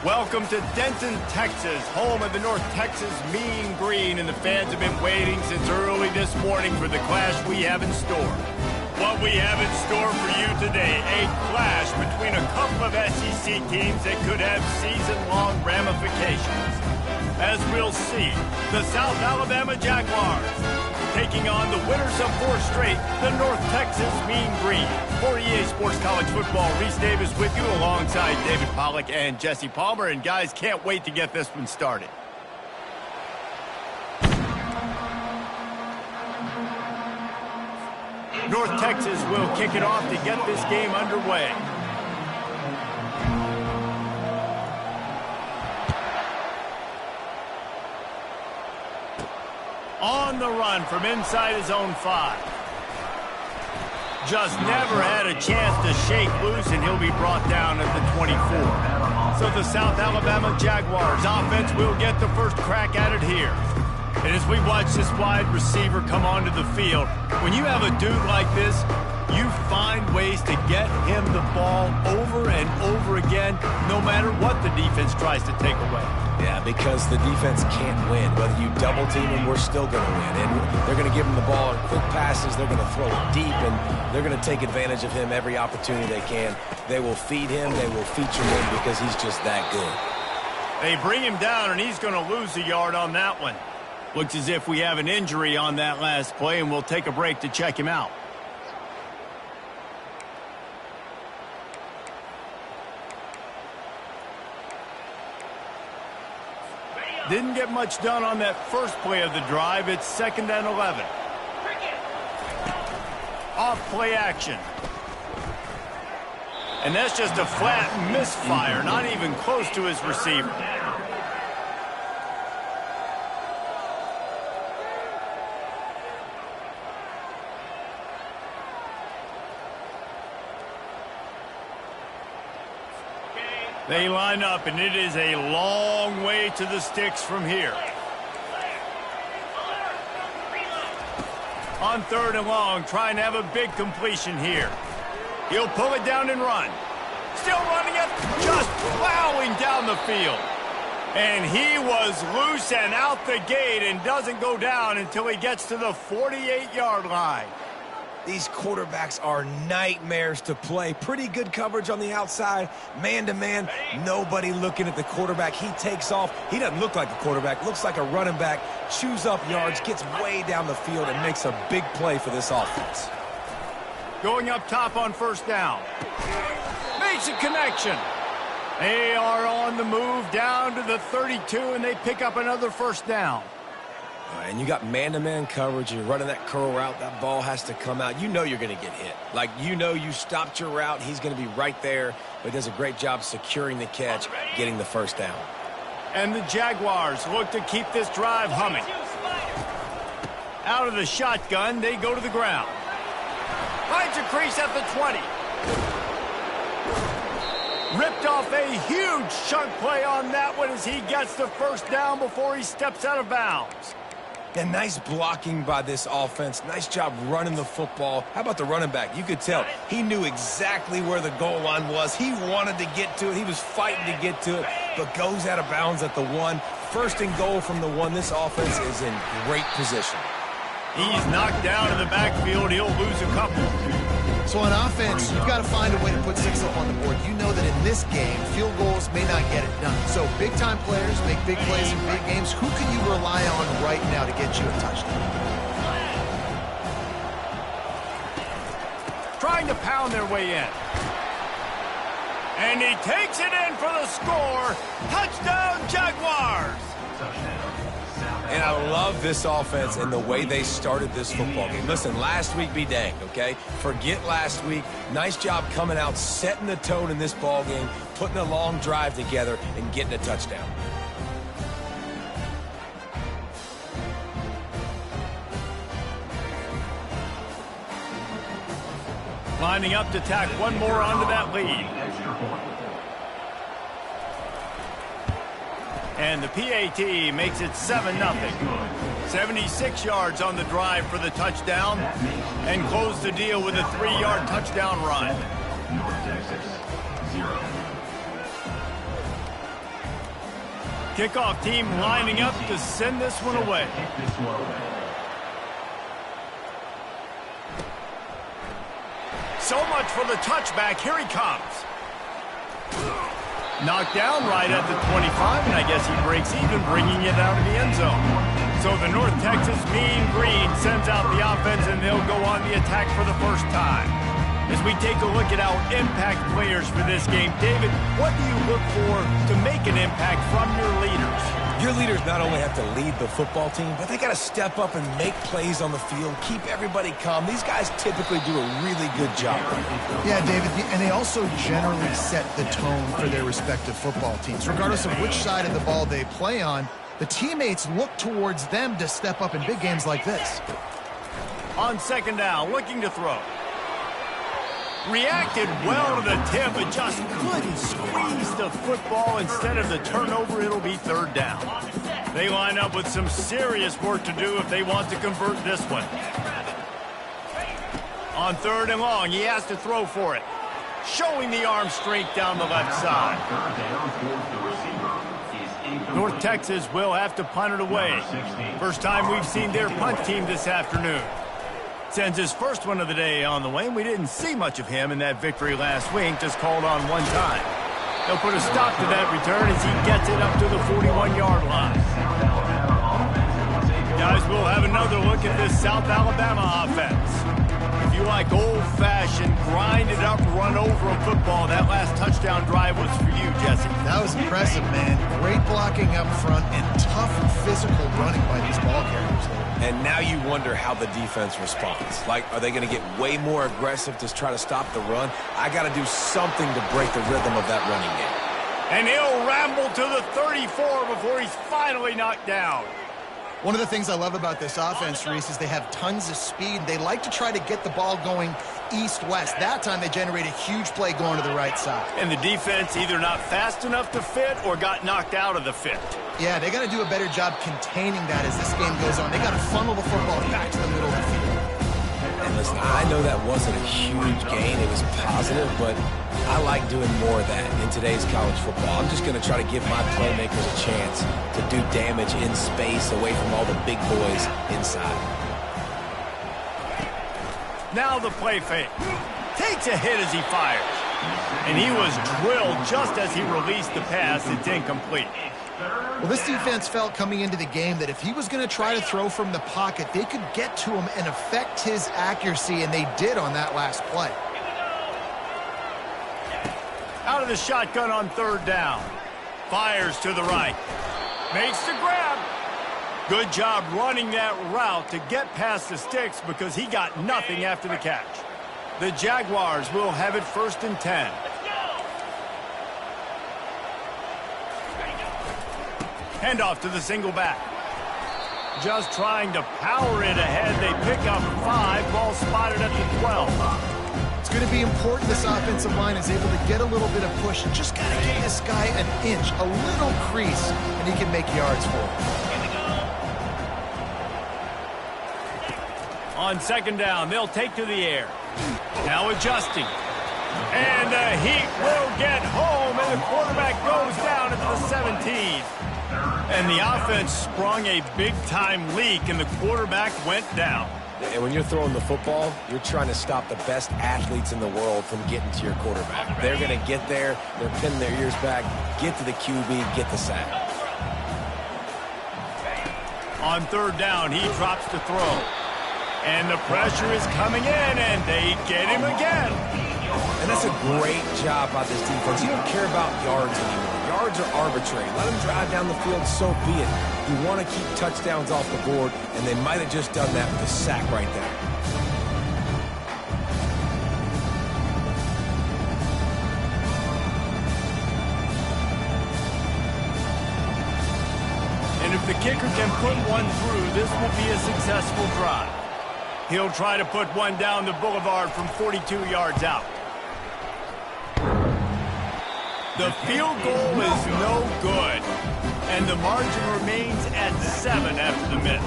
Welcome to Denton, Texas, home of the North Texas Mean Green, and the fans have been waiting since early this morning for the clash we have in store. What we have in store for you today, a clash between a couple of SEC teams that could have season-long ramifications. As we'll see, the South Alabama Jaguars taking on the winners of 4 straight, the North Texas Mean Green. For EA Sports College Football, Reese Davis with you alongside David Pollack and Jesse Palmer. And guys, can't wait to get this one started. North Texas will kick it off to get this game underway. On the run from inside his own 5. Just never had a chance to shake loose, and he'll be brought down at the 24. So the South Alabama Jaguars offense will get the first crack at it here. And as we watch this wide receiver come onto the field, when you have a dude like this, you find ways to get him the ball over and over again, no matter what the defense tries to take away. Yeah, because the defense can't win. Whether you double team him, we're still going to win. And they're going to give him the ball in quick passes. They're going to throw it deep, and they're going to take advantage of him every opportunity they can. They will feed him. They will feature him because he's just that good. They bring him down, and he's going to lose a yard on that one. Looks as if we have an injury on that last play, and we'll take a break to check him out. Didn't get much done on that first play of the drive. It's 2nd and 11. Off play action. And that's just a flat misfire, not even close to his receiver. They line up, and it is a long way to the sticks from here. On 3rd and long, trying to have a big completion here. He'll pull it down and run. Still running it, just plowing down the field. And he was loose and out the gate and doesn't go down until he gets to the 48-yard line. These quarterbacks are nightmares to play. Pretty good coverage on the outside. Man-to-man, nobody looking at the quarterback. He takes off. He doesn't look like a quarterback. Looks like a running back. Chews up yards, gets way down the field, and makes a big play for this offense. Going up top on 1st down. Makes a connection. They are on the move down to the 32, and they pick up another 1st down. And you got man-to-man coverage. You're running that curl route. That ball has to come out. You know you're going to get hit. Like, you know you stopped your route. He's going to be right there. But he does a great job securing the catch, getting the 1st down. And the Jaguars look to keep this drive humming. Out of the shotgun, they go to the ground. Finds a crease at the 20. Ripped off a huge chunk play on that one as he gets the 1st down before he steps out of bounds. And nice blocking by this offense. Nice job running the football. How about the running back? You could tell he knew exactly where the goal line was. He wanted to get to it. He was fighting to get to it, but goes out of bounds at the 1. 1st and goal from the 1. This offense is in great position. He's knocked down in the backfield. He'll lose a couple. So on offense, you've got to find a way to put 6 up on the board. You know that in this game, field goals may not get it done. So big-time players make big plays in big games. Who can you rely on right now to get you a touchdown? Trying to pound their way in. And he takes it in for the score. Touchdown, Jaguars! And I love this offense and the way they started this football game. Listen, last week be danged, okay? Forget last week. Nice job coming out, setting the tone in this ball game, putting a long drive together, and getting a touchdown. Lining up to tack one more onto that lead. And the PAT makes it 7-0. 76 yards on the drive for the touchdown, and close the deal with a 3-yard touchdown run. Kickoff team lining up to send this one away. So much for the touchback. Here he comes. Knocked down right at the 25, and I guess he breaks even, bringing it out of the end zone. So the North Texas Mean Green sends out the offense, and they'll go on the attack for the first time. As we take a look at our impact players for this game, David, what do you look for to make an impact from your leaders? Your leaders not only have to lead the football team, but they got to step up and make plays on the field, keep everybody calm. These guys typically do a really good job. Yeah, David, and they also generally set the tone for their respective football teams. Regardless of which side of the ball they play on, the teammates look towards them to step up in big games like this. On second down, looking to throw. Reacted well to the tip, but just couldn't squeeze the football. Instead of the turnover, it'll be third down. They line up with some serious work to do if they want to convert this one. On third and long, he has to throw for it. Showing the arm strength down the left side. North Texas will have to punt it away. First time we've seen their punt team this afternoon. Sends his first one of the day on the way, and we didn't see much of him in that victory last week, just called on one time. They'll put a stop to that return as he gets it up to the 41-yard line. Guys, we'll have another look at this South Alabama offense. If you like old-fashioned, grind-it-up, run-over of football, that last touchdown drive was for you, Jesse. That was impressive, man. Great blocking up front and tough physical running by these ball carriers there. And now you wonder how the defense responds. Like, are they going to get way more aggressive to try to stop the run? I got to do something to break the rhythm of that running game. And he'll ramble to the 34 before he's finally knocked down. One of the things I love about this offense, Reese, is they have tons of speed. They like to try to get the ball going east-west. That time they generate a huge play going to the right side. And the defense either not fast enough to fit or got knocked out of the fit. Yeah, they got to do a better job containing that as this game goes on. They got to funnel the football back to the middle of the field. And listen, I know that wasn't a huge gain. It was positive, but I like doing more of that in today's college football. I'm just going to try to give my playmakers a chance to do damage in space away from all the big boys inside. Now the play fake. Takes a hit as he fires. And he was drilled just as he released the pass. It's incomplete. Well, this defense felt coming into the game that if he was going to try to throw from the pocket, they could get to him and affect his accuracy, and they did on that last play. Out of the shotgun on third down. Fires to the right. Makes the grab. Good job running that route to get past the sticks because he got nothing after the catch. The Jaguars will have it 1st and 10. Handoff to the single back. Just trying to power it ahead. They pick up 5. Ball spotted at the 12. It's going to be important this offensive line is able to get a little bit of push. Just got to give this guy an inch, a little crease, and he can make yards for it. On second down, they'll take to the air. Now adjusting. And the Heat will get home, and the quarterback goes down at the 17. And the offense sprung a big-time leak, and the quarterback went down. And when you're throwing the football, you're trying to stop the best athletes in the world from getting to your quarterback. They're going to get there, they're pinning their ears back, get to the QB, get the sack. On third down, he drops to throw. And the pressure is coming in, and they get him again. And that's a great job by this defense. You don't care about yards anymore. Yards are arbitrary. Let them drive down the field, so be it. You want to keep touchdowns off the board, and they might have just done that with a sack right there. And if the kicker can put one through, this will be a successful drive. He'll try to put one down the boulevard from 42 yards out. The field goal is no good, and the margin remains at 7 after the miss.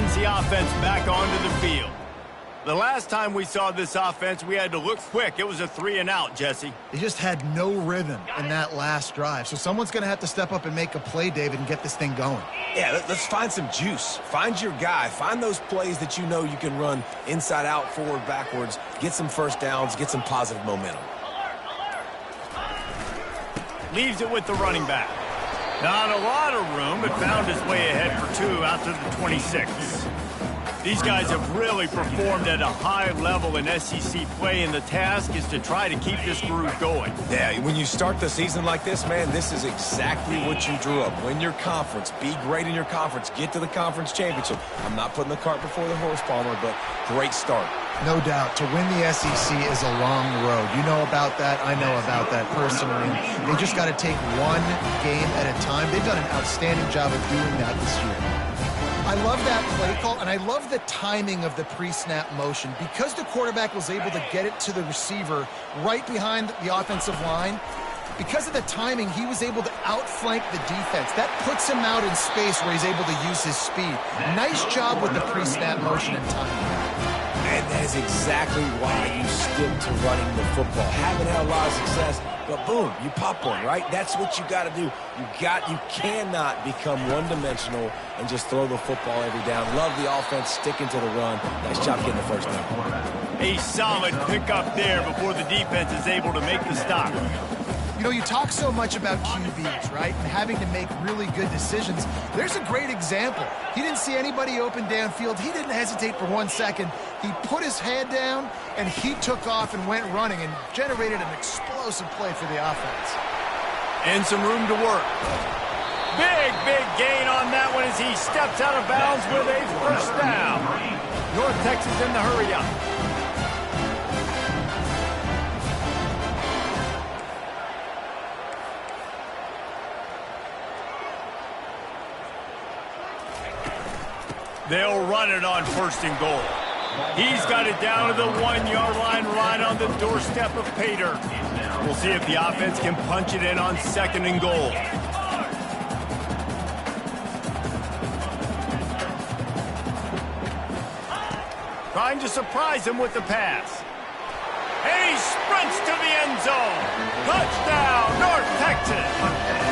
sends the offense back onto the field. The last time we saw this offense, we had to look quick. It was a 3-and-out, Jesse. They just had no rhythm in that last drive. So someone's going to have to step up and make a play, David, and get this thing going. Yeah, let's find some juice. Find your guy. Find those plays that you know you can run inside out, forward, backwards. Get some first downs. Get some positive momentum. Leaves it with the running back. Not a lot of room, but found his way ahead for 2 out to the 26. These guys have really performed at a high level in SEC play, and the task is to try to keep this groove going. Yeah, when you start the season like this, man, this is exactly what you drew up. Win your conference. Be great in your conference. Get to the conference championship. I'm not putting the cart before the horse, Palmer, but great start. No doubt. To win the SEC is a long road. You know about that. I know about that personally. They just got to take one game at a time. They've done an outstanding job of doing that this year. I love that play call, and I love the timing of the pre-snap motion. Because the quarterback was able to get it to the receiver right behind the offensive line, because of the timing, he was able to outflank the defense. That puts him out in space where he's able to use his speed. Nice job with the pre-snap motion and timing. And that is exactly why you stick to running the football. Haven't had a lot of success, but boom, you pop one, right? That's what you got to do. You cannot become one-dimensional and just throw the football every down. Love the offense, sticking to the run. Nice job getting the first down. A solid pickup there before the defense is able to make the stop. You know, you talk so much about QBs, right, and having to make really good decisions. There's a great example. He didn't see anybody open downfield. He didn't hesitate for 1 second. He put his head down, and he took off and went running and generated an explosive play for the offense. And some room to work. Big gain on that one as he steps out of bounds with a first down. North Texas in the hurry up. They'll run it on 1st and goal. He's got it down to the 1-yard line right on the doorstep of Pater. We'll see if the offense can punch it in on 2nd and goal. Trying to surprise him with the pass. And he sprints to the end zone. Touchdown, North Texas.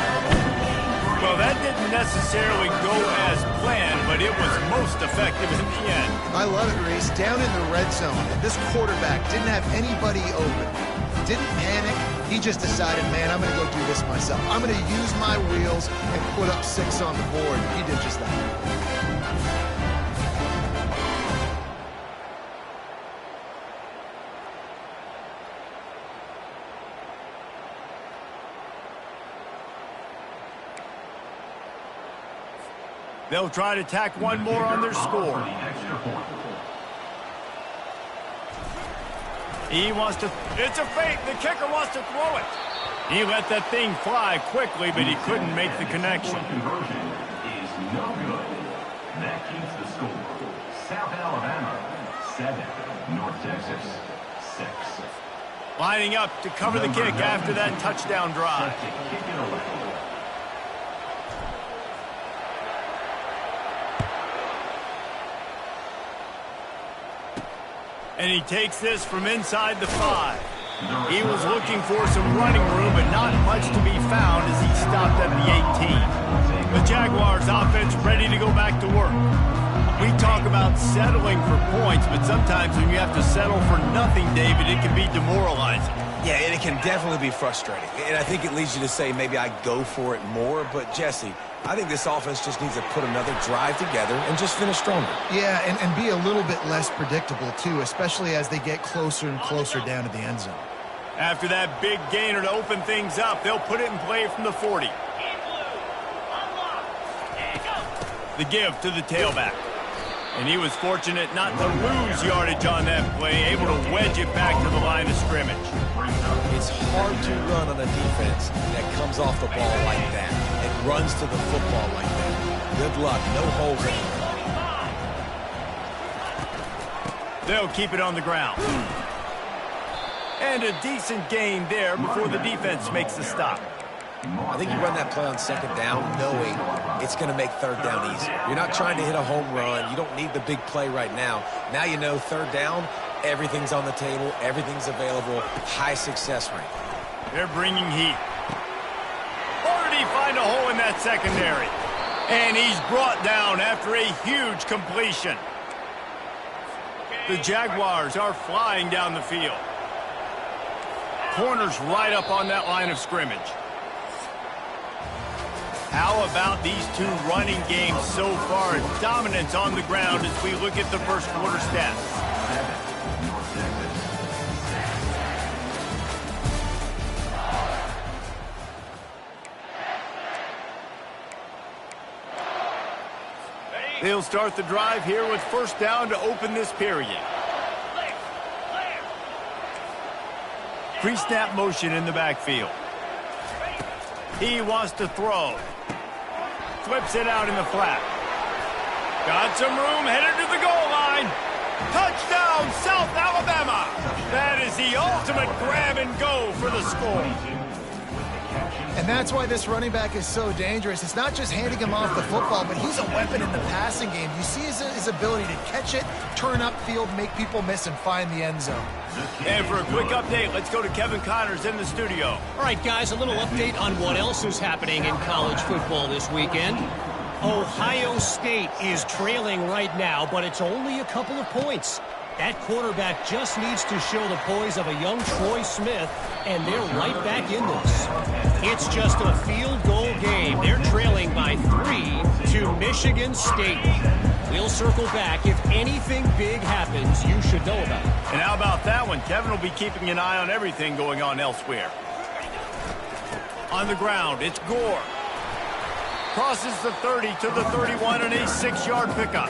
Well, that didn't necessarily go as planned, but it was most effective in the end. I love it, Reese. Down in the red zone, and this quarterback didn't have anybody open. Didn't panic. He just decided, man, I'm going to go do this myself. I'm going to use my wheels and put up 6 on the board. He did just that. They'll try to tack one more on their score. He wants to, it's a fake. The kicker wants to throw it. He let that thing fly quickly, but he couldn't make the connection. Conversion is no good. That keeps the score. South Alabama, 7. North Texas, 6. Lining up to cover the kick after that touchdown drive. And he takes this from inside the 5. He was looking for some running room, but not much to be found as he stopped at the 18. The Jaguars offense ready to go back to work. We talk about settling for points, but sometimes when you have to settle for nothing, David, it can be demoralizing. Yeah, and it can definitely be frustrating. And I think it leads you to say maybe I go for it more. But, Jesse, I think this offense just needs to put another drive together and just finish stronger. Yeah, and be a little bit less predictable, too, especially as they get closer and closer down to the end zone. After that big gainer to open things up, they'll put it in play from the 40. The give to the tailback. And he was fortunate not to lose yardage on that play, able to wedge it back to the line of scrimmage. It's hard to run on a defense that comes off the ball like that and runs to the football like that. Good luck. No holes anywhere. They'll keep it on the ground. And a decent gain there before the defense makes the stop. I think you run that play on second down knowing it's going to make third down easy. You're not trying to hit a home run. You don't need the big play right now. Now you know third down, everything's on the table, everything's available, high success rate. They're bringing heat. Or did he find a hole in that secondary? And he's brought down after a huge completion. The Jaguars are flying down the field. Corners right up on that line of scrimmage. How about these two running games so far? Dominance on the ground as we look at the first quarter stats. They'll start the drive here with first down to open this period. Pre-snap motion in the backfield. He wants to throw. Flips it out in the flat. Got some room, headed to the goal line. Touchdown, South Alabama. That is the ultimate grab and go for the score. And that's why this running back is so dangerous. It's not just handing him off the football, but he's a weapon in the passing game. You see his ability to catch it, turn upfield, make people miss, and find the end zone. And for a quick update, let's go to Kevin Connors in the studio. All right, guys, a little update on what else is happening in college football this weekend. Ohio State is trailing right now, but it's only a couple of points. That quarterback just needs to show the poise of a young Troy Smith, and they're right back in this. It's just a field goal game. They're trailing by 3 to Michigan State. We'll circle back. If anything big happens, you should know about it. And how about that one? Kevin will be keeping an eye on everything going on elsewhere. On the ground, it's Gore. Crosses the 30 to the 31 and a 6-yard pickup.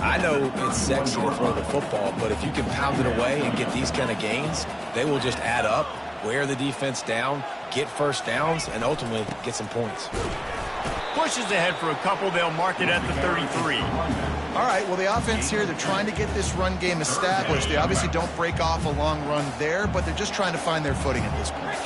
I know it's sexy to throw the football, but if you can pound it away and get these kind of gains, they will just add up, wear the defense down, get first downs, and ultimately get some points. Pushes ahead for a couple. They'll mark it at the 33. All right, well, the offense here, they're trying to get this run game established. They obviously don't break off a long run there, but they're just trying to find their footing at this point.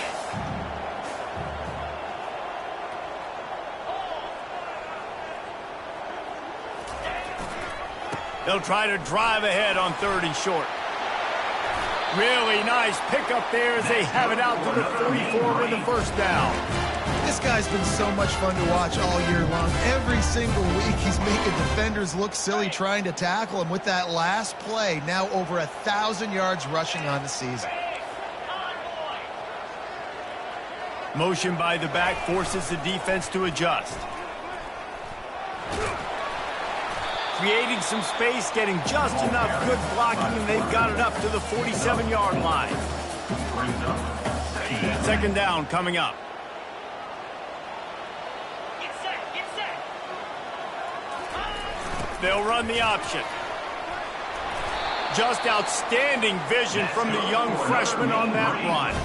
They'll try to drive ahead on 3rd and short. Really nice pickup there as they have it out to the 44 with the first down. This guy's been so much fun to watch all year long. Every single week he's making defenders look silly trying to tackle him with that last play. Now over 1,000 yards rushing on the season. Motion by the back forces the defense to adjust. Creating some space, getting just enough good blocking, and they've got it up to the 47-yard line. 2nd down coming up. They'll run the option. Just outstanding vision from the young freshman on that run.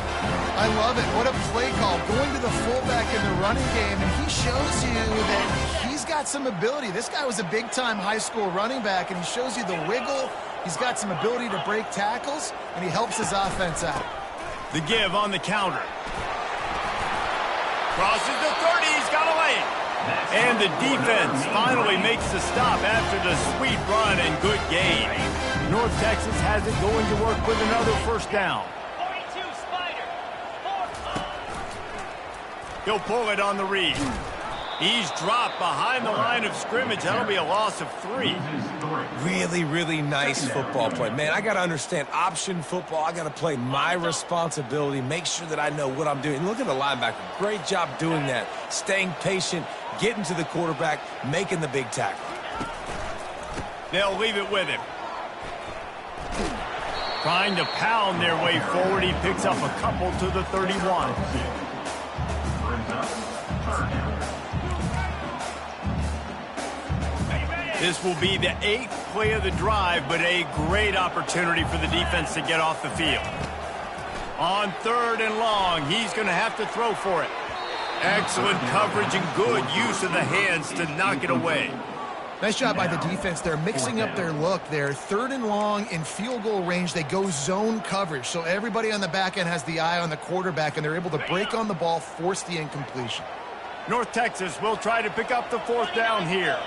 I love it. What a play call. Going to the fullback in the running game, and he shows you that he's got some ability. This guy was a big-time high school running back, and he shows you the wiggle. He's got some ability to break tackles, and he helps his offense out. The give on the counter. Crosses the 30. He's got a lane. And the defense finally makes the stop after the sweet run and good gain. North Texas has it going to work with another first down. He'll pull it on the read. He's dropped behind the line of scrimmage. That'll be a loss of 3. Really, really nice football play. Man, I got to understand option football. I got to play my responsibility, make sure that I know what I'm doing. Look at the linebacker. Great job doing that. Staying patient, getting to the quarterback, making the big tackle. They'll leave it with him. Trying to pound their way forward. He picks up a couple to the 31. This will be the 8th play of the drive, but a great opportunity for the defense to get off the field. On 3rd and long, he's going to have to throw for it. Excellent coverage and good use of the hands to knock it away. Nice job by the defense. They're mixing up their look. They're 3rd and long in field goal range. They go zone coverage. So everybody on the back end has the eye on the quarterback, and they're able to break on the ball, force the incompletion. North Texas will try to pick up the 4th down here.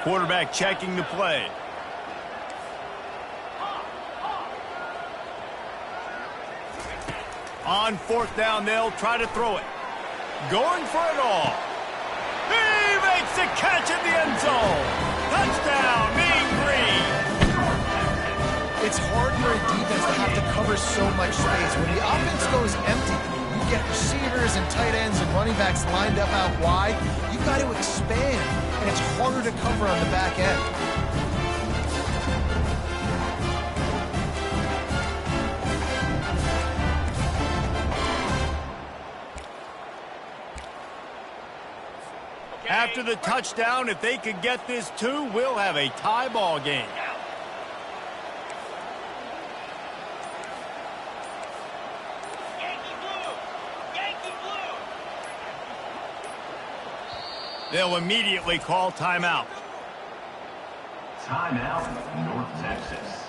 Quarterback checking the play. On 4th down, they'll try to throw it. Going for it all. He makes the catch in the end zone. Touchdown, Mean Green. It's hard for a defense to have to cover so much space. When the offense goes empty, you get receivers and tight ends and running backs lined up out wide. You've got to expand, and it's harder to cover on the back end. After the touchdown, if they could get this too, we'll have a tie ball game. They'll immediately call timeout. Timeout, North Texas.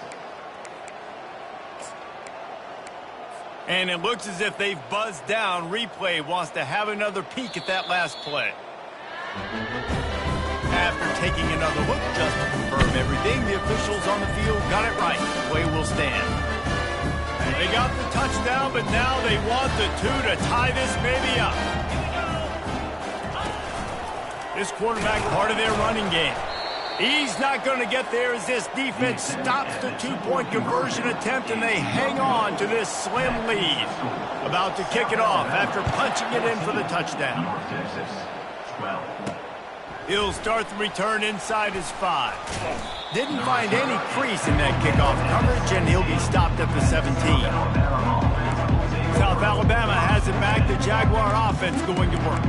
And it looks as if they've buzzed down. Replay wants to have another peek at that last play. After taking another look just to confirm everything, the officials on the field got it right. Play will stand. They got the touchdown, but now they want the 2 to tie this baby up. This quarterback, part of their running game. He's not going to get there as this defense stops the 2-point conversion attempt, and they hang on to this slim lead. About to kick it off after punching it in for the touchdown. North Texas, 12. He'll start the return inside his 5. Didn't find any crease in that kickoff coverage, and he'll be stopped at the 17. South Alabama has it back. The Jaguar offense going to work.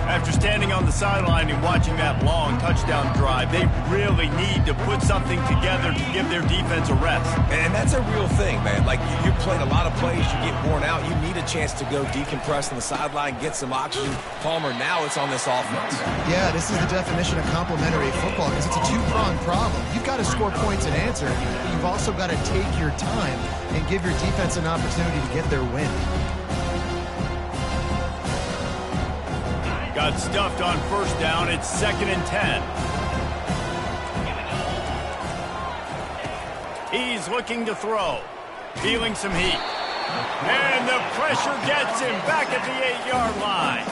After standing on the sideline and watching that long touchdown drive, they really need to put something together to give their defense a rest. And that's a real thing, man. Like, you played a lot of plays, you get worn out, you need a chance to go decompress on the sideline, get some oxygen. Palmer, now it's on this offense. Yeah, this is the definition of complementary football because it's a 2-pronged problem. You've got to score points and answer. You've also got to take your time and give your defense an opportunity to get their win. Got stuffed on 1st down. It's 2nd and 10. He's looking to throw. Feeling some heat. And the pressure gets him back at the 8-yard line.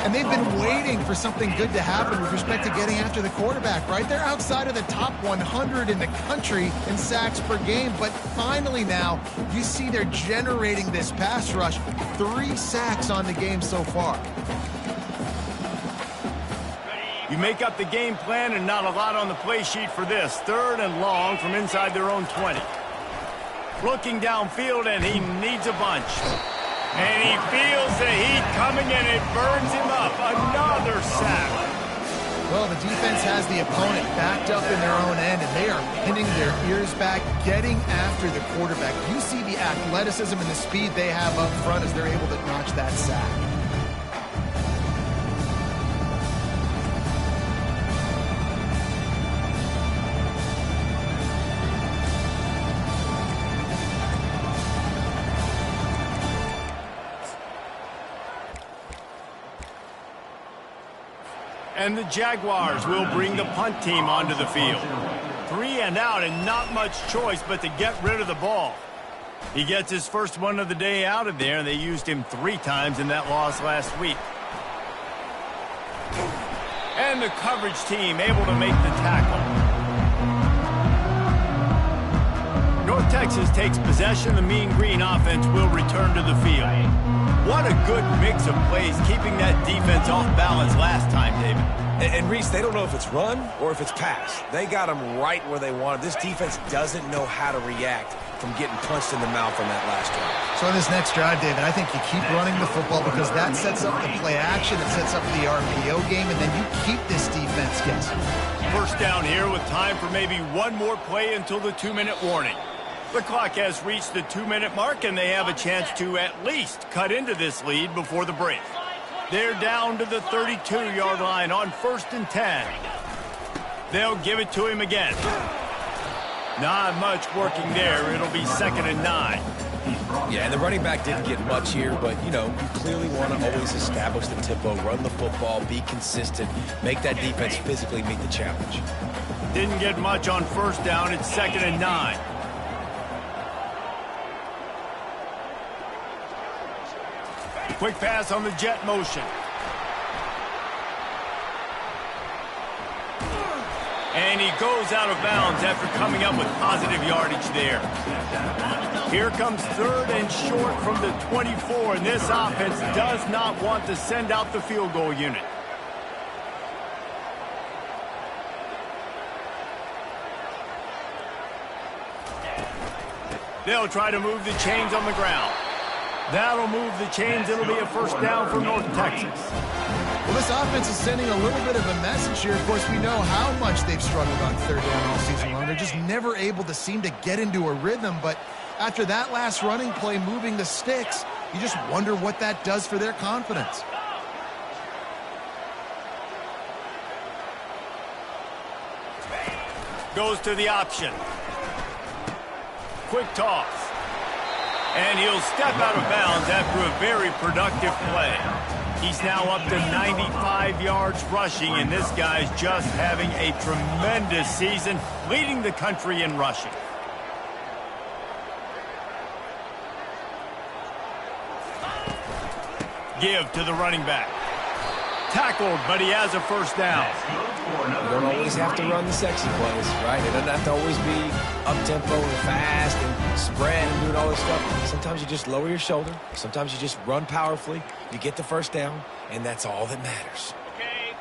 And they've been waiting for something good to happen with respect to getting after the quarterback, right? They're outside of the top 100 in the country in sacks per game, but finally now you see they're generating this pass rush. 3 sacks on the game so far. You make up the game plan and not a lot on the play sheet for this. 3rd and long from inside their own 20. Looking downfield, and he needs a bunch. And he feels the heat coming, and it burns him up. Another sack. Well, the defense has the opponent backed up in their own end, and they are pinning their ears back, getting after the quarterback. You see the athleticism and the speed they have up front as they're able to notch that sack. And the Jaguars will bring the punt team onto the field. 3 and out, and not much choice but to get rid of the ball. He gets his first one of the day out of there, and they used him 3 times in that loss last week. And the coverage team able to make the tackle. North Texas takes possession. The Mean Green offense will return to the field. What a good mix of plays, keeping that defense off balance last time, David. And Reese, they don't know if it's run or if it's pass. They got them right where they want it. This defense doesn't know how to react from getting punched in the mouth on that last drive. So in this next drive, David, I think you keep running the football because that sets up the play action, it sets up the RPO game, and then you keep this defense guessing. 1st down here with time for maybe one more play until the 2-minute warning. The clock has reached the 2-minute mark, and they have a chance to at least cut into this lead before the break. They're down to the 32-yard line on 1st and 10. They'll give it to him again. Not much working there. It'll be 2nd and 9. Yeah, and the running back didn't get much here, but, you know, you clearly want to always establish the tempo, run the football, be consistent, make that defense physically meet the challenge. Didn't get much on 1st down. It's 2nd and 9. Quick pass on the jet motion. And he goes out of bounds after coming up with positive yardage there. Here comes 3rd and short from the 24, and this offense does not want to send out the field goal unit. They'll try to move the chains on the ground. That'll move the chains. It'll be a 1st down for North Texas. Well, this offense is sending a little bit of a message here. Of course, we know how much they've struggled on 3rd down all season long. They're just never able to seem to get into a rhythm. But after that last running play, moving the sticks, you just wonder what that does for their confidence. Goes to the option. Quick toss. And he'll step out of bounds after a very productive play. He's now up to 95 yards rushing, and this guy's just having a tremendous season, leading the country in rushing. Give to the running back. Tackled, but he has a 1st down. You don't always have to run the sexy plays, right? It doesn't have to always be up-tempo and fast and spread and doing all this stuff. Sometimes you just lower your shoulder. Sometimes you just run powerfully. You get the 1st down, and that's all that matters.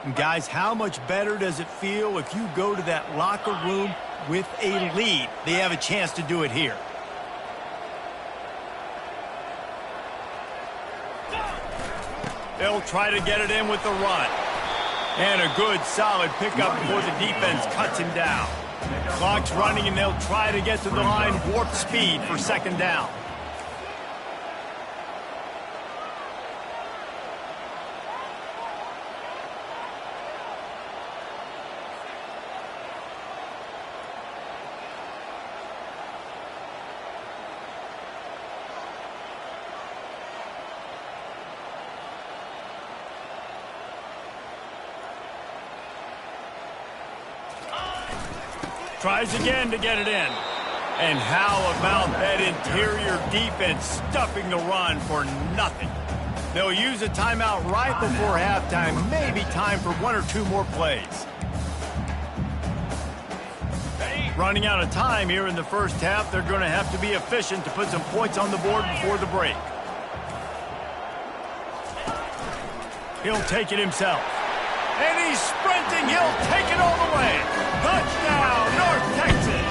And guys, how much better does it feel if you go to that locker room with a lead? They have a chance to do it here. They'll try to get it in with the run. And a good, solid pickup before the defense cuts him down. Clock's running, and they'll try to get to the line warp speed for 2nd down. Tries again to get it in. And how about that interior defense stuffing the run for nothing? They'll use a timeout right before halftime. Maybe time for 1 or 2 more plays. Running out of time here in the 1st half. They're going to have to be efficient to put some points on the board before the break. He'll take it himself. And he's sprinting. He'll take it all the way. Touchdown, North Texas.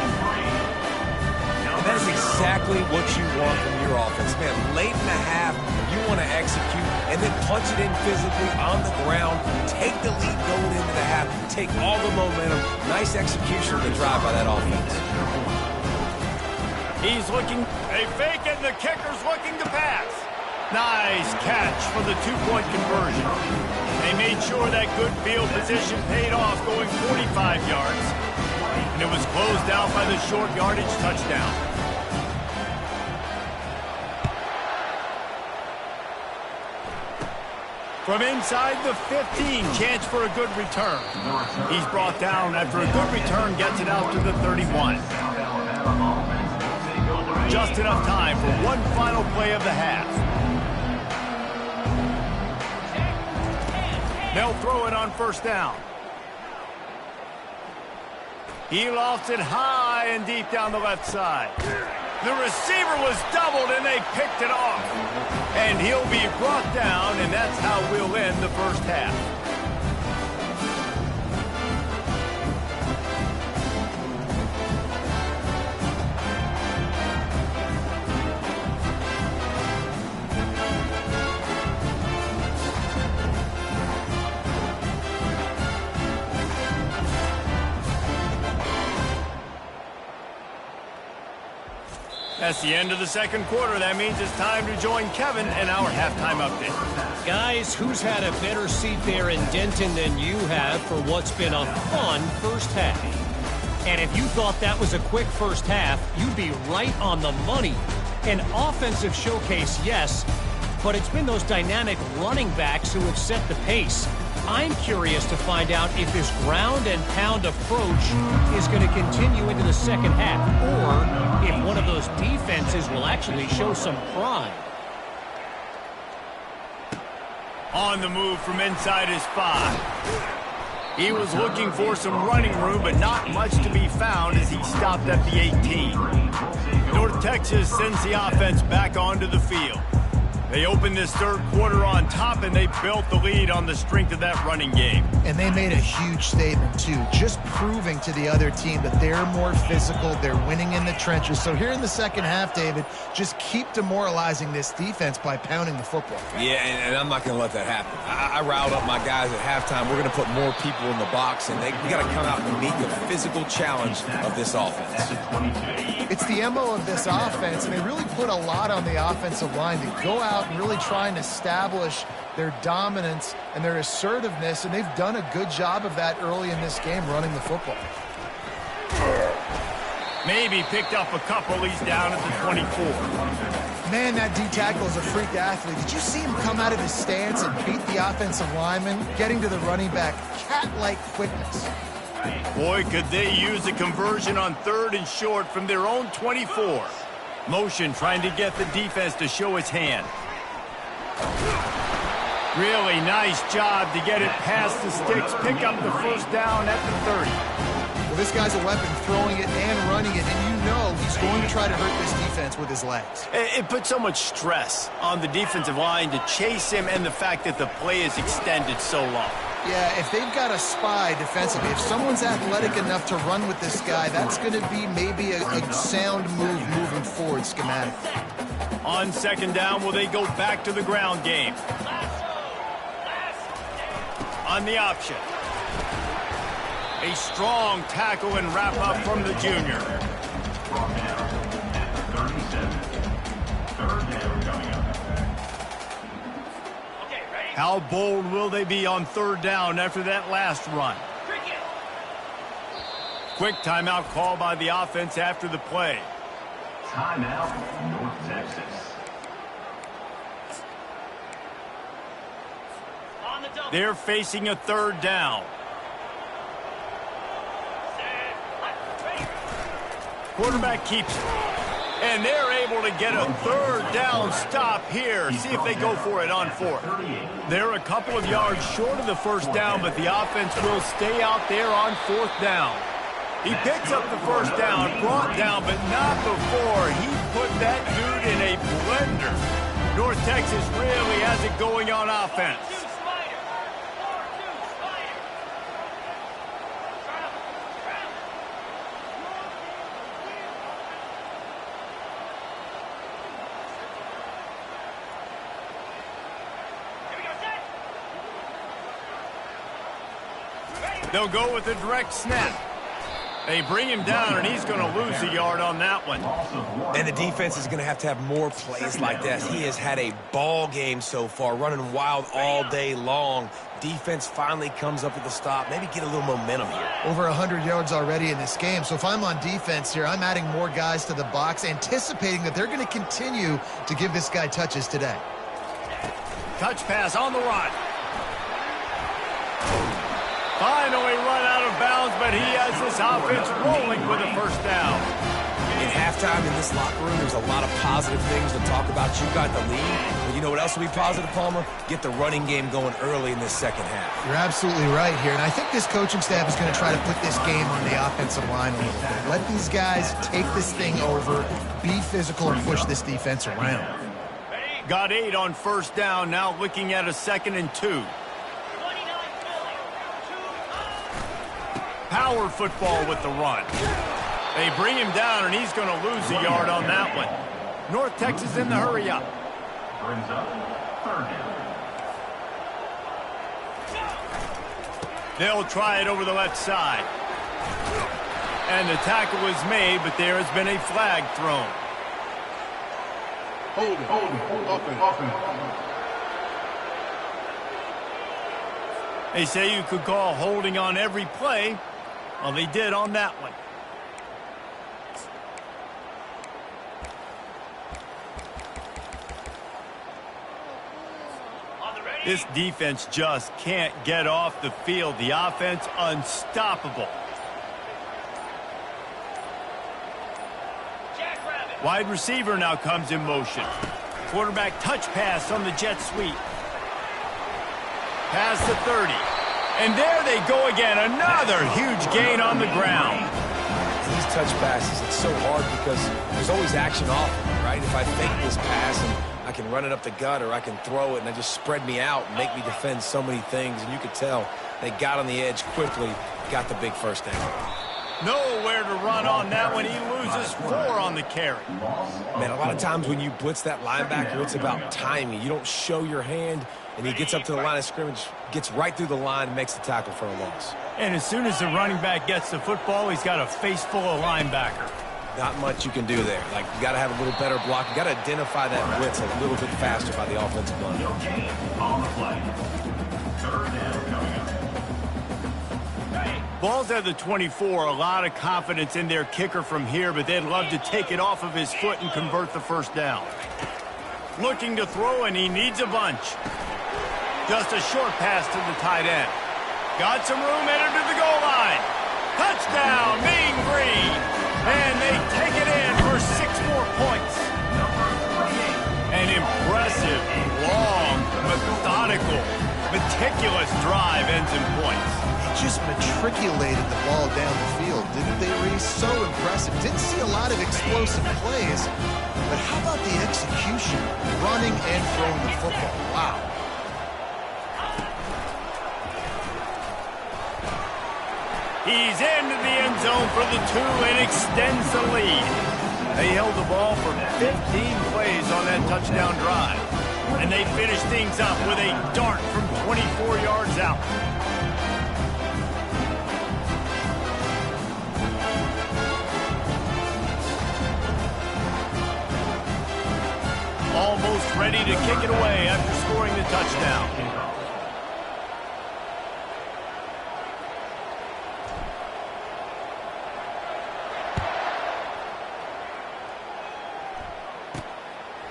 And that is exactly what you want from your offense. Man, late in the half, you want to execute and then punch it in physically on the ground. Take the lead going into the half. Take all the momentum. Nice execution of the drive by that offense. He's looking. They fake it, and the kicker's looking to pass. Nice catch for the 2-point conversion. They made sure that good field position paid off, going 45 yards. And it was closed out by the short yardage touchdown. From inside the 15, chance for a good return. He's brought down after a good return, gets it out to the 31. Just enough time for one final play of the half. They'll throw it on 1st down. He lofts it high and deep down the left side. The receiver was doubled, and they picked it off. And he'll be brought down, and that's how we'll end the 1st half. That's the end of the second quarter. That means it's time to join Kevin and our halftime update. Guys, who's had a better seat there in Denton than you have for what's been a fun first half? And if you thought that was a quick first half, you'd be right on the money. An offensive showcase, yes, but it's been those dynamic running backs who have set the pace. I'm curious to find out if this ground and pound approach is going to continue into the second half, or if one of those defenses will actually show some pride. On the move from inside his 5. He was looking for some running room, but not much to be found as he stopped at the 18. North Texas sends the offense back onto the field. They opened this third quarter on top, and they built the lead on the strength of that running game. And they made a huge statement, too, just proving to the other team that they're more physical, they're winning in the trenches. So here in the second half, David, just keep demoralizing this defense by pounding the football. Yeah, and I'm not going to let that happen. I riled up my guys at halftime. We're going to put more people in the box, and we got to come out and meet the physical challenge of this offense. It's the MO of this offense, and they really put a lot on the offensive line to go out and really try and establish their dominance and their assertiveness, and they've done a good job of that early in this game running the football. Maybe picked up a couple. He's down at the 24. Man, that D-tackle is a freak athlete. Did you see him come out of his stance and beat the offensive lineman, getting to the running back? Cat-like quickness. Boy, could they use a conversion on 3rd and short from their own 24. Motion trying to get the defense to show its hand. Really nice job to get it past the sticks, pick up the first down at the 30. Well, this guy's a weapon, throwing it and running it, and you know he's going to try to hurt this defense with his legs. It put so much stress on the defensive line to chase him, and the fact that the play is extended so long. Yeah, if they've got a spy defensively, if someone's athletic enough to run with this guy, that's going to be maybe a sound move moving forward schematically. On second down, will they go back to the ground game? On the option. A strong tackle and wrap up from the junior. Brought down at 37. Third down coming up. How bold will they be on third down after that last run? Quick timeout call by the offense after the play. Timeout, North Texas. They're facing a third down. Quarterback keeps it. And they're able to get a third down stop here. See if they go for it on 4th. They're a couple of yards short of the first down, but the offense will stay out there on 4th down. He picks up the first down, brought down, but not before he put that dude in a blender. North Texas really has it going on offense. They'll go with a direct snap. They bring him down, and he's going to lose a yard on that one. And the defense is going to have more plays like that. He has had a ball game so far, running wild all day long. Defense finally comes up with a stop. Maybe get a little momentum here. Over 100 yards already in this game. So if I'm on defense here, I'm adding more guys to the box, anticipating that they're going to continue to give this guy touches today. Touch pass on the run. Finally run out of bounds, but he has this offense rolling with a first down. In halftime in this locker room, there's a lot of positive things to talk about. You got the lead, but you know what else will be positive, Palmer? Get the running game going early in this second half. You're absolutely right here, and I think this coaching staff is going to try to put this game on the offensive line a little bit. Let these guys take this thing over, be physical, and push this defense around. Got 8 on first down, now looking at a 2nd and 2. Power football with the run. They bring him down, and he's going to lose a yard on that one. North Texas in the hurry up. Brings up third down. They'll try it over the left side. And the tackle is made, but there has been a flag thrown. They say you could call holding on every play. Well, they did on that one. This defense just can't get off the field. The offense unstoppable. Wide receiver now comes in motion. Quarterback touch pass on the jet sweep. Pass to 30. And there they go again. Another huge gain on the ground. These touch passes, it's so hard because there's always action off of it, right? If I fake this pass and I can run it up the gut or I can throw it and they just spread me out and make me defend so many things. And you could tell they got on the edge quickly, got the big first down. Nowhere to run on that one. He loses 4 on the carry. Man, a lot of times when you blitz that linebacker, it's about timing. You don't show your hand, and he gets up to the line of scrimmage, gets right through the line, and makes the tackle for a loss. And as soon as the running back gets the football, he's got a face full of linebacker. Not much you can do there. Like, you got to have a little better block. You got to identify that blitz a little bit faster by the offensive line. No gain on the play. Third down coming up. Ball's at the 24. A lot of confidence in their kicker from here, but they'd love to take it off of his foot and convert the first down. Looking to throw, and he needs a bunch. Just a short pass to the tight end. Got some room, entered to the goal line. Touchdown, Mean Green. And they take it in for 6 more points. An impressive, long, methodical, meticulous drive ends in points. Just matriculated the ball down the field, didn't they, Reese? So impressive. Didn't see a lot of explosive plays, but how about the execution? Running and throwing the football. Wow. He's into the end zone for the 2 and extends the lead. They held the ball for 15 plays on that touchdown drive, and they finished things up with a dart from 24 yards out. Almost ready to kick it away after scoring the touchdown.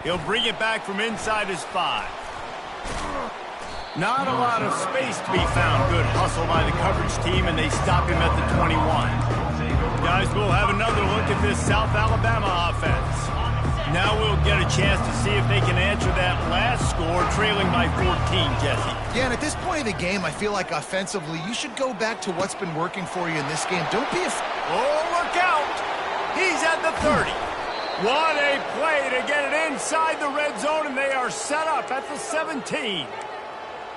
He'll bring it back from inside his 5. Not a lot of space to be found. Good hustle by the coverage team, and they stop him at the 21. Guys, we'll have another look at this South Alabama offense. Now we'll get a chance to see if they can answer that last score, trailing by 14, Jesse. Yeah, and at this point of the game, I feel like offensively, you should go back to what's been working for you in this game. Don't be afraid. Oh, look out! He's at the 30. What a play to get it inside the red zone, and they are set up at the 17.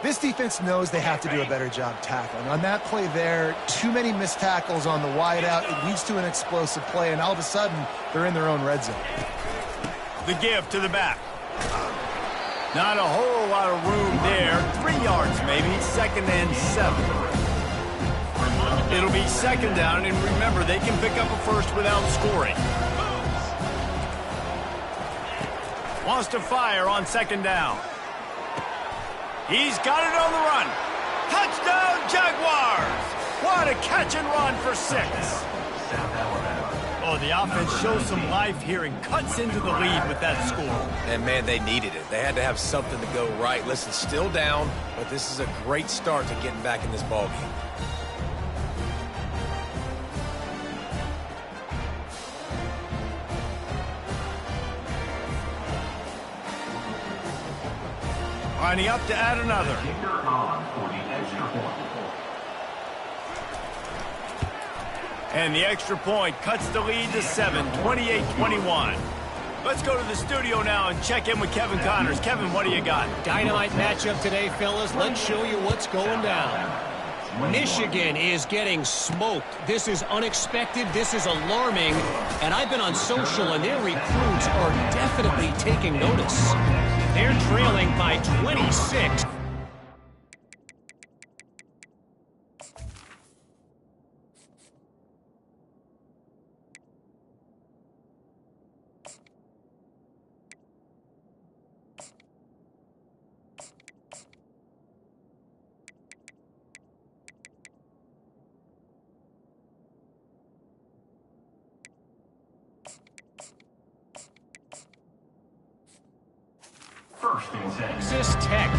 This defense knows they have to do a better job tackling. On that play there, too many missed tackles on the wideout. It leads to an explosive play, and all of a sudden, they're in their own red zone. The give to the back. Not a whole lot of room there. 3 yards maybe, 2nd and 7. It'll be 2nd down, and remember, they can pick up a first without scoring. Wants to fire on 2nd down. He's got it on the run. Touchdown, Jaguars! What a catch and run for 6. Oh, the offense shows some life here and cuts into the lead with that score. And, man, they needed it. They had to have something to go right. Listen, still down, but this is a great start to getting back in this ballgame. Lining up to add another. Kicker on for the extra point. And the extra point cuts the lead to 7, 28-21. Let's go to the studio now and check in with Kevin Connors. Kevin, what do you got? Dynamite matchup today, fellas. Let's show you what's going down. Michigan is getting smoked. This is unexpected. This is alarming. And I've been on social, and their recruits are definitely taking notice. They're trailing by 26. First and 10. Texas Tech.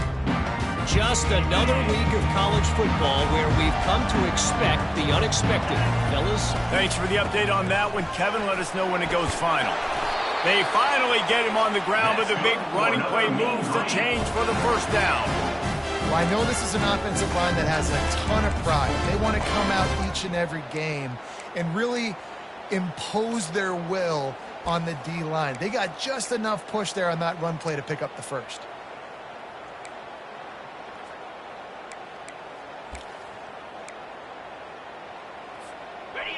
Just another week of college football where we've come to expect the unexpected. Fellas? Thanks for the update on that one, Kevin. Let us know when it goes final. They finally get him on the ground, but the big running play moves to change for the first down. Well, I know this is an offensive line that has a ton of pride. They want to come out each and every game and really impose their will on the D-line. They got just enough push there on that run play to pick up the first.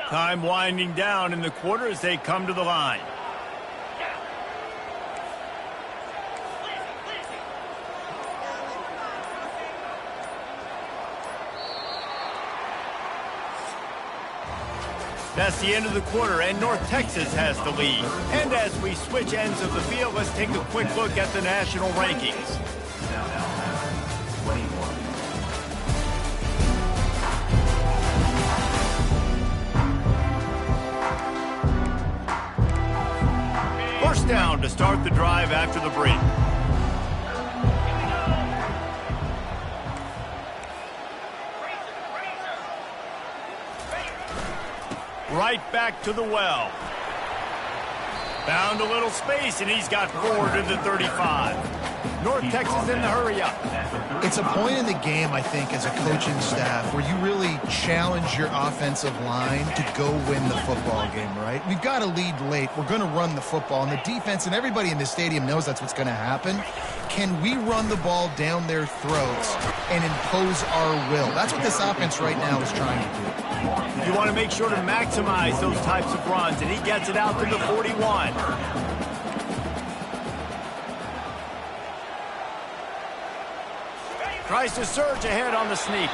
Time winding down in the quarter as they come to the line. That's the end of the quarter, and North Texas has the lead. And as we switch ends of the field, let's take a quick look at the national rankings. South Alabama, 21. First down to start the drive after the break. Right back to the well. Found a little space, and he's got forward to the 35. North Texas in the hurry-up. It's a point in the game, I think, as a coaching staff where you really challenge your offensive line to go win the football game, right? We've got to lead late. We're going to run the football. And the defense and everybody in the stadium knows that's what's going to happen. Can we run the ball down their throats and impose our will? That's what this offense right now is trying to do. You want to make sure to maximize those types of runs, and he gets it out to the 41. Tries to surge ahead on the sneak.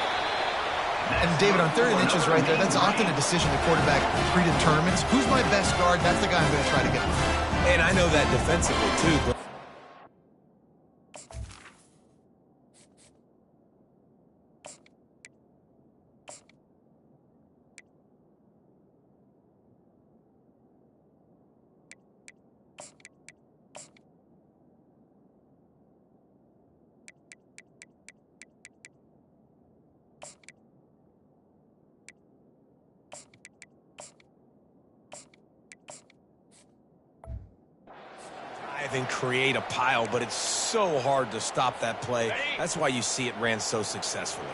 And David, on 3rd and inches right there, that's often a decision the quarterback predetermines. Who's my best guard? That's the guy I'm going to try to get. And I know that defensively, too, but and create a pile, but it's so hard to stop that play. That's why you see it ran so successfully.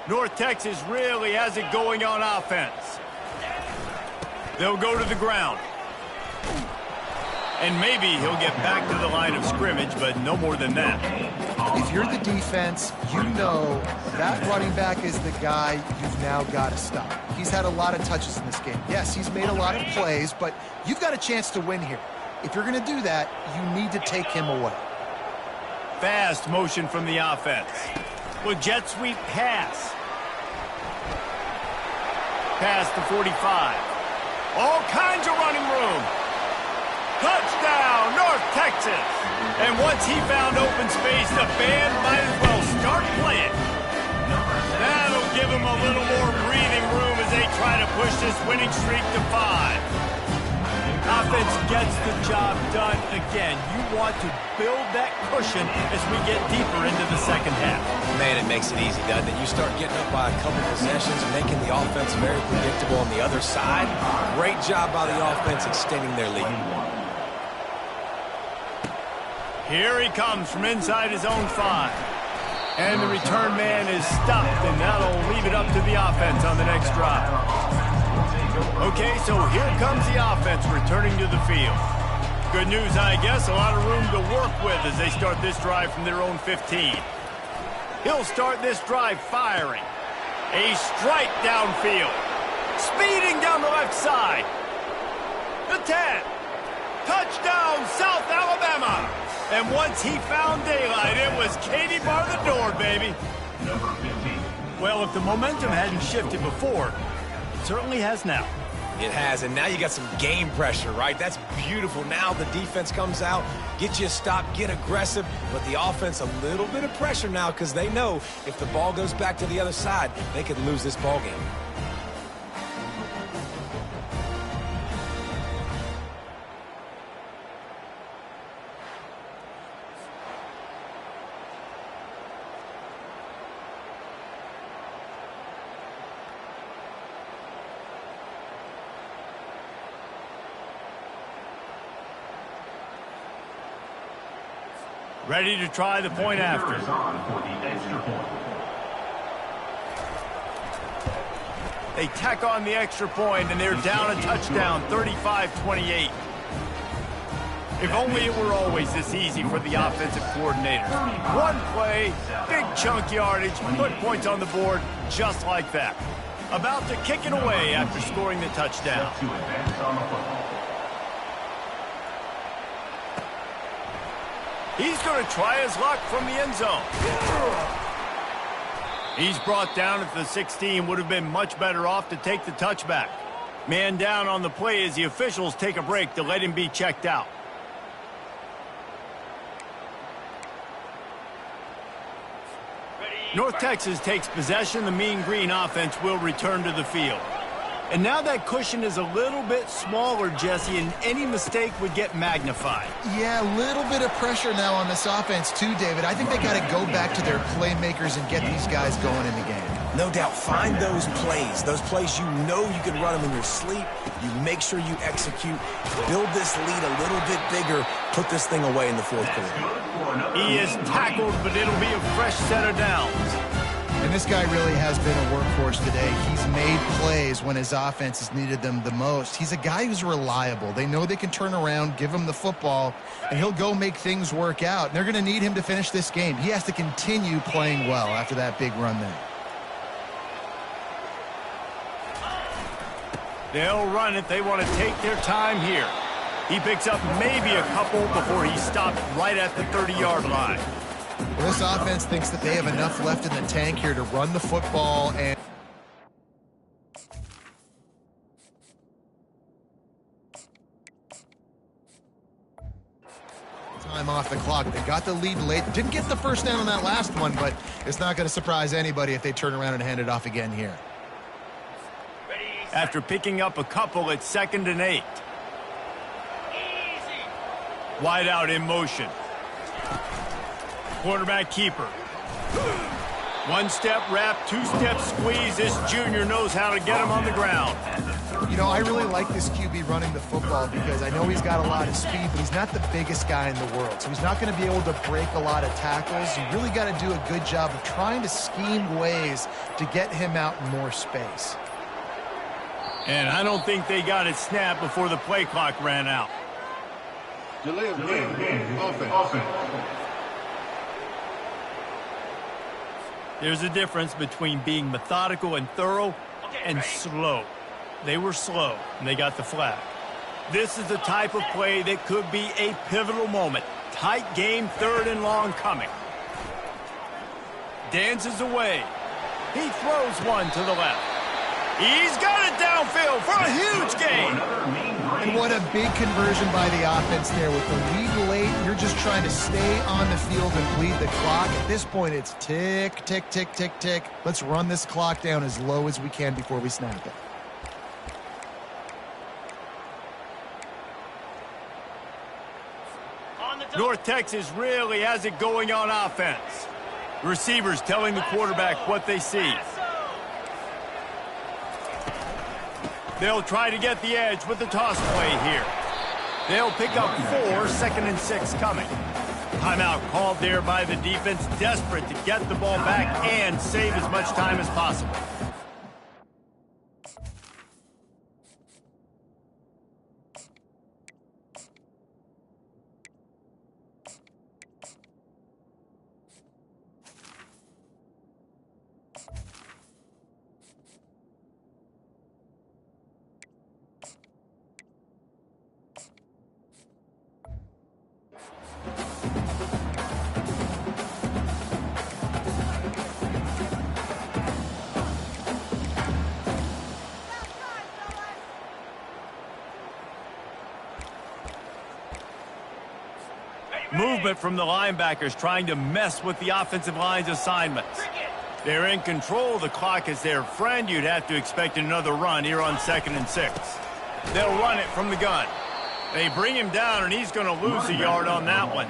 North Texas really has it going on offense. They'll go to the ground. And maybe he'll get back to the line of scrimmage, but no more than that. If you're the defense, you know that running back is the guy you've now got to stop. He's had a lot of touches in this game. Yes, he's made a lot of plays, but you've got a chance to win here. If you're going to do that, you need to take him away. Fast motion from the offense. With jet sweep pass. Past the 45. All kinds of running room. Touchdown, North Texas. And once he found open space, the band might as well start playing. That'll give him a little more breathing room as they try to push this winning streak to 5. Offense gets the job done again. You want to build that cushion as we get deeper into the second half. Man, it makes it easy, doesn't it? You start getting up by a couple possessions, making the offense very predictable on the other side. Great job by the offense extending their lead. Here he comes from inside his own 5. And the return man is stopped, and that'll leave it up to the offense on the next drive. Okay, so here comes the offense returning to the field. Good news, I guess, a lot of room to work with as they start this drive from their own 15. He'll start this drive firing. A strike downfield. Speeding down the left side. The 10. Touchdown, South Alabama. And once he found daylight, it was Katie bar the door, baby. Number 15. Well, if the momentum hadn't shifted before, it certainly has now. It has, and now you got some game pressure, right? That's beautiful. Now the defense comes out, get you a stop, get aggressive, but the offense a little bit of pressure now because they know if the ball goes back to the other side, they could lose this ball game. Ready to try the point after. Is on for the extra point. They tack on the extra point, and they're down a touchdown, 35-28. If only it were always this easy for the offensive coordinator. One play, big chunk yardage, put points on the board just like that. About to kick it away after scoring the touchdown. To advance on the football. He's going to try his luck from the end zone. He's brought down at the 16. Would have been much better off to take the touchback. Man down on the play as the officials take a break to let him be checked out. North Texas takes possession. The Mean Green offense will return to the field. And now that cushion is a little bit smaller, Jesse, and any mistake would get magnified. Yeah, a little bit of pressure now on this offense too, David. I think they got to go back to their playmakers and get these guys going in the game. No doubt, find those plays you know you can run them in your sleep. You make sure you execute, build this lead a little bit bigger, put this thing away in the fourth quarter. He is tackled, but it'll be a fresh set of downs. And this guy really has been a workhorse today. He's made plays when his offense has needed them the most. He's a guy who's reliable. They know they can turn around, give him the football, and he'll go make things work out. And they're going to need him to finish this game. He has to continue playing well after that big run there. They'll run it. They want to take their time here. He picks up maybe a couple before he stopped right at the 30-yard line. Well, this offense thinks that they have enough left in the tank here to run the football and time off the clock. They got the lead late. Didn't get the first down on that last one, but it's not going to surprise anybody if they turn around and hand it off again here. After picking up a couple, it's 2nd and 8. Wide out in motion. Quarterback keeper. One-step wrap, two-step squeeze. This junior knows how to get him on the ground. You know, I really like this QB running the football because I know he's got a lot of speed, but he's not the biggest guy in the world. So he's not going to be able to break a lot of tackles. You really got to do a good job of trying to scheme ways to get him out in more space. And I don't think they got it snapped before the play clock ran out. Delay of game. Offense. There's a difference between being methodical and thorough and slow. They were slow, and they got the flag. This is the type of play that could be a pivotal moment. Tight game, 3rd and long coming. Dances away. He throws one to the left. He's got it downfield for a huge gain. And what a big conversion by the offense there. With the lead late, you're just trying to stay on the field and bleed the clock. At this point, it's tick, tick, tick, tick, tick. Let's run this clock down as low as we can before we snap it. North Texas really has it going on offense. The receivers telling the quarterback what they see. They'll try to get the edge with the toss play here. They'll pick up 4, 2nd and 6 coming. Timeout called there by the defense, desperate to get the ball back and save as much time as possible. Movement from the linebackers trying to mess with the offensive line's assignments. They're in control. The clock is their friend. You'd have to expect another run here on 2nd and 6. They'll run it from the gun. They bring him down, and he's going to lose a yard on that one.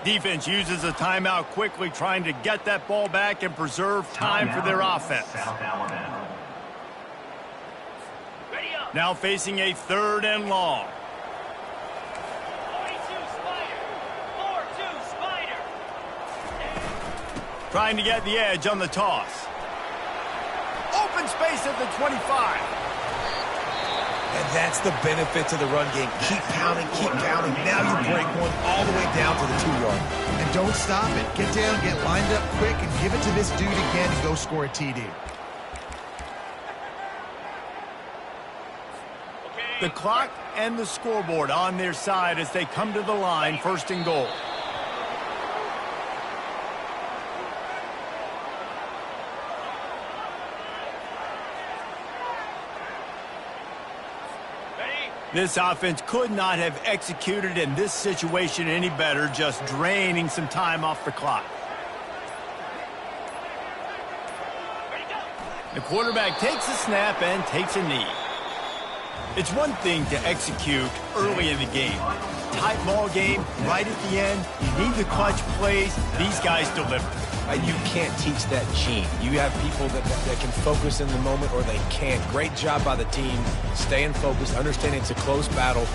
Defense uses a timeout quickly, trying to get that ball back and preserve time for their offense. Now facing a 3rd and long. Trying to get the edge on the toss. Open space at the 25. And that's the benefit to the run game. Keep pounding, keep pounding. Now you break one all the way down to the 2-yard. And don't stop it. Get down, get lined up quick, and give it to this dude again and go score a TD. The clock and the scoreboard on their side as they come to the line, 1st and goal. This offense could not have executed in this situation any better, just draining some time off the clock. The quarterback takes a snap and takes a knee. It's one thing to execute early in the game. Tight ball game, right at the end. You need the clutch plays. These guys deliver. You can't teach that gene. You have people that can focus in the moment or they can't. Great job by the team, staying focused, understanding it's a close battle.